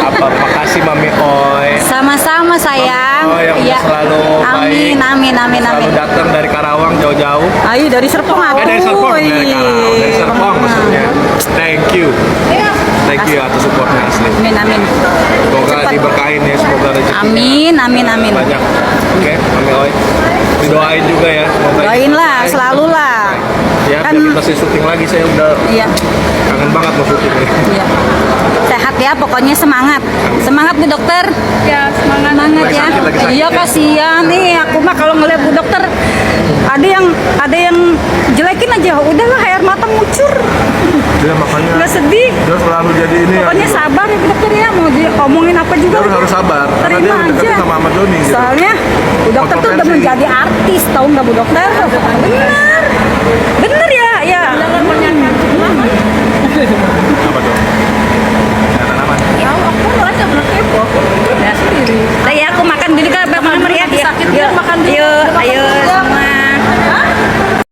Apa? Makasih Mami Oi. Sama-sama sayang. Oh, yang Iya. selalu Amin, baik. amin, amin, Selalu amin. datang dari Karawang jauh-jauh. Ayo dari Serpong aku. Dari Serpong, dari Karawang, dari Serpong maksudnya. Thank you atas supportnya asli. Amin, amin. Semoga Cepat. diberkahin ya, semoga rezekinya Amin, amin, amin. banyak. Oke, Mami Oi. Didoain juga ya. Semoga Doain lah, selesai. selalu lah. Ya, Kan, biar kita masih syuting lagi, saya udah iya, kangen banget mau syuting ini. iya. Sehat ya, pokoknya semangat. Semangat Bu Dokter. Ya, semangat Lagi ya. sakit, lagi sakit. Iya, kasihan nih. Aku mah kalau ngeliat Bu Dokter ada yang jelekin aja. Udahlah air mata ngucur. Dia makanya Nggak sedih. dia selalu jadi ini Pokoknya ya. sabar ya Bu Dokter ya. Mau diomongin apa juga. Dia harus sabar karena dia Terima dekat aja. sama Ahmad Doni gitu. Soalnya Bu Dokter tuh udah Kontroversi. menjadi artis, tahu nggak Bu Dokter? Benar.